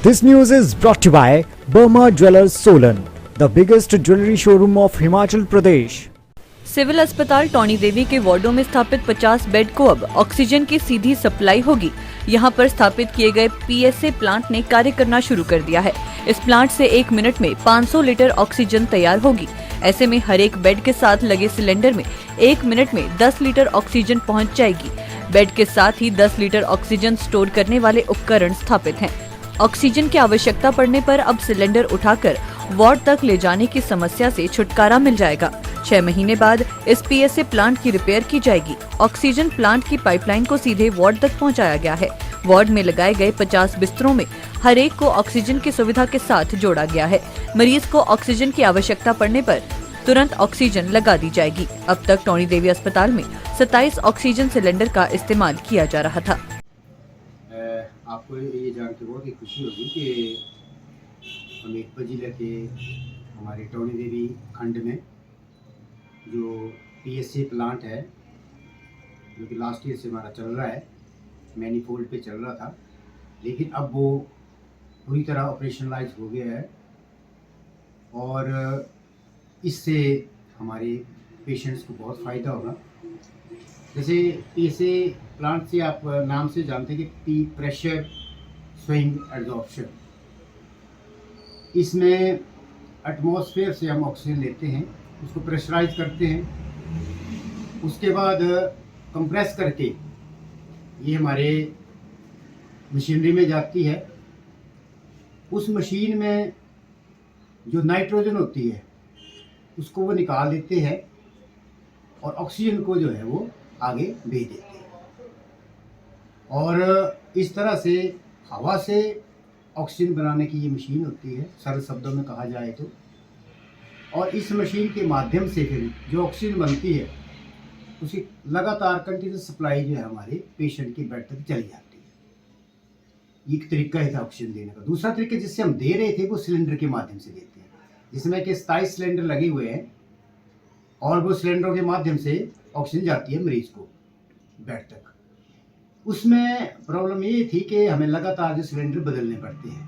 This news is brought to you by Burma Jewelers Solan, the biggest jewelry showroom of Himachal Pradesh. Civil अस्पताल टोनी देवी के वार्डों में स्थापित 50 bed को अब ऑक्सीजन की सीधी सप्लाई होगी। यहां पर स्थापित किए गए पीएसए प्लांट ने कार्य करना शुरू कर दिया है। इस प्लांट से 1 मिनट में 500 लीटर ऑक्सीजन तैयार होगी। ऐसे में हर एक बेड के साथ लगे सिलेंडर में 1 मिनट में 10 लीटर ऑक्सीजन पहुंच जाएगी। बेड के साथ ही 10 लीटर ऑक्सीजन स्टोर करने वाले उपकरण स्थापित हैं। ऑक्सीजन की आवश्यकता पड़ने पर अब सिलेंडर उठाकर वार्ड तक ले जाने की समस्या से छुटकारा मिल जाएगा। 6 महीने बाद इस पीएसए प्लांट की रिपेयर की जाएगी। ऑक्सीजन प्लांट की पाइपलाइन को सीधे वार्ड तक पहुंचाया गया है। वार्ड में लगाए गए 50 बिस्तरों में हर एक को ऑक्सीजन की सुविधा के साथ जोड़ा गया है। मरीज को ऑक्सीजन की आवश्यकता पड़ने पर तुरंत ऑक्सीजन लगा दी जाएगी। अब तक टोनी देवी अस्पताल में 27 ऑक्सीजन सिलेंडर का इस्तेमाल किया जा रहा था। आपको ये जान के बहुत ही खुशी होगी कि हमीरपुर जिले के हमारे टोनी देवी खंड में जो पीएसए प्लांट है, जो कि लास्ट ईयर से हमारा चल रहा है, मैनीफोल्ड पे चल रहा था, लेकिन अब वो पूरी तरह ऑपरेशनलाइज हो गया है और इससे हमारे पेशेंट्स को बहुत फ़ायदा होगा। जैसे पीएसए प्लांट से आप नाम से जानते हैं कि पी प्रेशर स्विंग एब्जॉर्प्शन, इसमें एटमॉस्फेयर से हम ऑक्सीजन लेते हैं, उसको प्रेशराइज करते हैं, उसके बाद कंप्रेस करके ये हमारे मशीनरी में जाती है। उस मशीन में जो नाइट्रोजन होती है उसको वो निकाल देते हैं और ऑक्सीजन को जो है वो आगे भेज देते हैं। और इस तरह से हवा से ऑक्सीजन बनाने की ये मशीन होती है, सरल शब्दों में कहा जाए तो। और इस मशीन के माध्यम से फिर जो ऑक्सीजन बनती है उसकी लगातार कंटिन्यूस सप्लाई जो है हमारे पेशेंट के बेड तक चली जाती है। एक तरीका है था ऑक्सीजन देने का। दूसरा तरीका जिससे हम दे रहे थे वो सिलेंडर के माध्यम से देते हैं, जिसमें कि 27 सिलेंडर लगे हुए हैं और वो सिलेंडरों के माध्यम से ऑक्सीजन जाती है मरीज को बेड तक। उसमें प्रॉब्लम ये थी कि हमें लगातार जो सिलेंडर बदलने पड़ते हैं,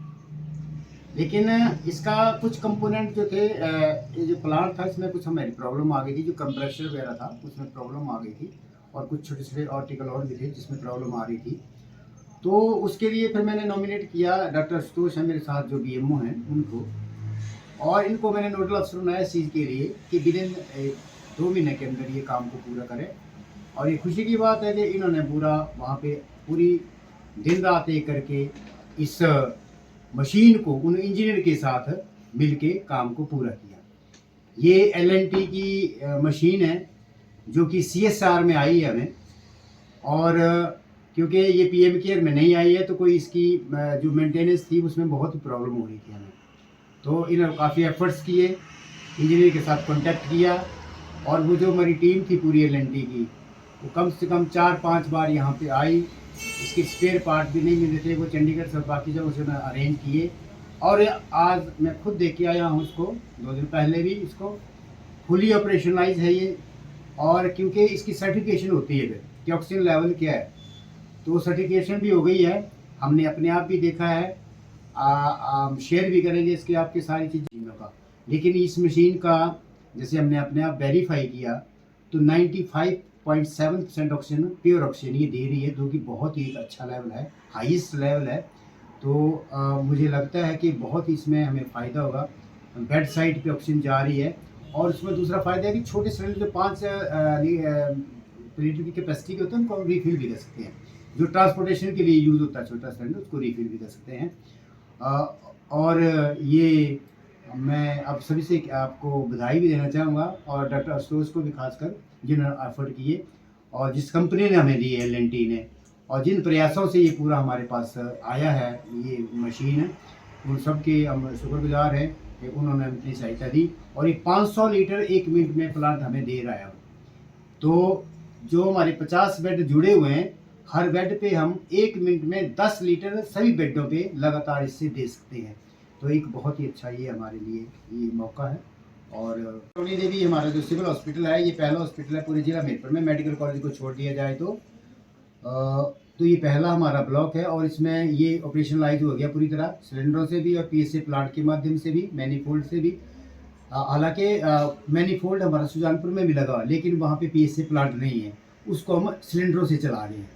लेकिन इसका कुछ कंपोनेंट जो थे, ये जो प्लांट था इसमें कुछ हमें प्रॉब्लम आ गई थी। जो कंप्रेसर वगैरह था उसमें प्रॉब्लम आ गई थी और कुछ छोटे छोटे आर्टिकल और भी थे जिसमें प्रॉब्लम आ रही थी। तो उसके लिए फिर मैंने नॉमिनेट किया डॉक्टर आशुतोष है मेरे साथ जो बीएमओ हैं उनको, और इनको मैंने नोडल अफसर बनाया इस चीज़ के लिए कि विदिन 2 महीने के अंदर ये काम को पूरा करें। और ये खुशी की बात है कि इन्होंने पूरा वहाँ पे पूरी दिन रात एक करके इस मशीन को उन इंजीनियर के साथ मिलके काम को पूरा किया। ये एलएनटी की मशीन है जो कि सीएसआर में आई है हमें, और क्योंकि ये पीएम केयर में नहीं आई है तो कोई इसकी जो मेंटेनेंस थी उसमें बहुत ही प्रॉब्लम हो रही थी हमें। तो इन्होंने काफ़ी एफर्ट्स किए, इंजीनियर के साथ कांटेक्ट किया, और वो जो हमारी टीम थी पूरी एलएनटी की वो कम से कम 4-5 बार यहाँ पे आई। इसके स्पेयर पार्ट भी नहीं मिले थे, वो चंडीगढ़ से बाकी जगहों से अरेंज किए, और आज मैं खुद देख के आया हूँ उसको 2 दिन पहले भी। इसको फुली ऑपरेशनलाइज है ये, और क्योंकि इसकी सर्टिफिकेशन होती है फिर कि ऑक्सीजन लेवल क्या है, तो सर्टिफिकेशन भी हो गई है। हमने अपने आप भी देखा है, शेयर भी करेंगे इसके आपके सारी चीज़ों का। लेकिन इस मशीन का जैसे हमने अपने आप वेरीफाई किया तो 95.7% ऑक्सीजन प्योर ऑक्सीजन ये दे रही है, जो कि बहुत ही एक अच्छा लेवल है, हाईएस्ट लेवल है। तो मुझे लगता है कि बहुत ही इसमें हमें फ़ायदा होगा। बेड साइड पे ऑक्सीजन जा रही है, और उसमें दूसरा फ़ायदा है कि छोटे सिलेंडर जो 5 लीटर की कैपेसिटी के होते हैं उनको रिफिल भी कर सकते हैं। जो ट्रांसपोर्टेशन के लिए यूज़ होता है छोटा सिलेंडर, उसको रिफिल भी कर सकते हैं। और ये मैं अब सभी से आपको बधाई भी देना चाहूँगा, और डॉक्टर आशुतोष को भी खासकर जिन्होंने एफर्ट किए, और जिस कंपनी ने हमें दी है एलएनटी ने, और जिन प्रयासों से ये पूरा हमारे पास आया है ये मशीन है, उन सब के हम शुक्रगुजार हैं कि उन्होंने अपनी सहायता दी। और ये 500 लीटर 1 मिनट में प्लांट हमें दे रहा है। तो जो हमारे 50 बेड जुड़े हुए हैं, हर बेड पे हम 1 मिनट में 10 लीटर सभी बेडों पे लगातार इससे दे सकते हैं। तो एक बहुत ही अच्छा ये हमारे लिए ये मौका है। और टोनी देवी हमारा जो सिविल हॉस्पिटल है, ये पहला हॉस्पिटल है पूरे जिला हमीरपुर में, मेडिकल कॉलेज को छोड़ दिया जाए तो। तो ये पहला हमारा ब्लॉक है और इसमें ये ऑपरेशनलाइज हो गया पूरी तरह, सिलेंडरों से भी और पीएसए प्लांट के माध्यम से भी, मैनीफोल्ड से भी। हालांकि मैनीफोल्ड हमारा सुजानपुर में भी लगा, लेकिन वहाँ पे पीएसए प्लांट नहीं है, उसको हम सिलेंडरों से चला रहे हैं।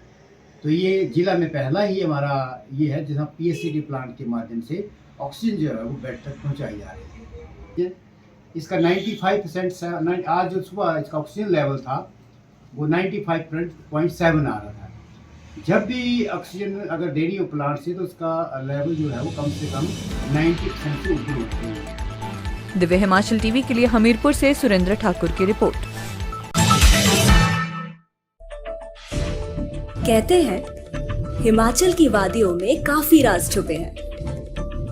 तो ये जिला में पहला ही हमारा ये है जहाँ पीएसए के प्लांट के माध्यम से ऑक्सीजन जो है वो बेड तक पहुँचाई जा रही है। इसका 95% आज जो सुबह इसका ऑक्सीजन लेवल था वो 95.7 आ रहा था। जब भी ऑक्सीजन अगर देनी हो प्लांट से तो उसका लेवल जो है वो कम से कम 90% से ऊपर होते हैं। दिव्य हिमाचल टीवी के लिए हमीरपुर से सुरेंद्र ठाकुर की रिपोर्ट। कहते हैं हिमाचल की वादियों में काफी राज छुपे हैं।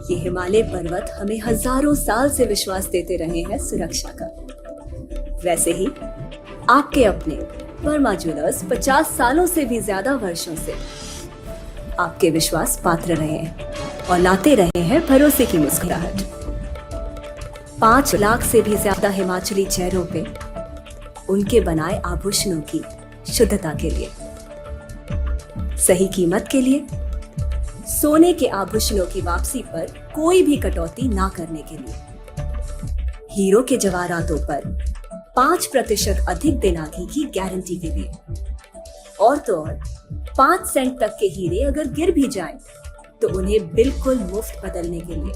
ये हिमालय पर्वत हमें हजारों साल से विश्वास देते रहे हैं सुरक्षा का। वैसे ही आपके अपने वर्मा ज्वेलर्स 50 सालों से भी ज्यादा वर्षों से आपके विश्वास पात्र रहे हैं और लाते रहे हैं भरोसे की मुस्कुराहट। 5 लाख से भी ज्यादा हिमाचली चेहरों पे उनके बनाए आभूषणों की शुद्धता के लिए, सही कीमत के लिए, सोने के आभूषणों की वापसी पर कोई भी कटौती ना करने के लिए, हीरो के जवाहरातों पर 5% अधिक दिनागी की गारंटी के लिए, और तो और 5 सेंट तक के हीरे अगर गिर भी जाएं तो उन्हें बिल्कुल मुफ्त बदलने के लिए,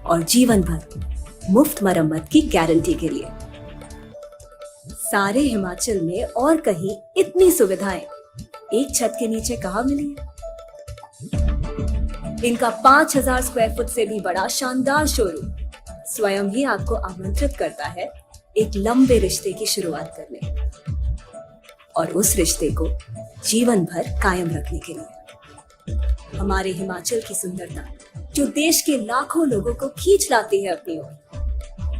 और जीवन भर मुफ्त मरम्मत की गारंटी के लिए। सारे हिमाचल में और कहीं इतनी सुविधाएं एक छत के नीचे कहाँ मिली है? इनका 5000 स्क्वायर फुट से भी बड़ा शानदार शोरूम स्वयं ही आपको आमंत्रित करता है एक लंबे रिश्ते की शुरुआत करने और उस रिश्ते को जीवन भर कायम रखने के लिए। हमारे हिमाचल की सुंदरता जो देश के लाखों लोगों को खींच लाती है अपनी ओर,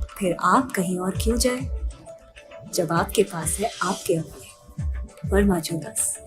फिर आप कहीं और क्यों जाए जब आपके पास है आपके अपने वर्मा ज्वेलर्स।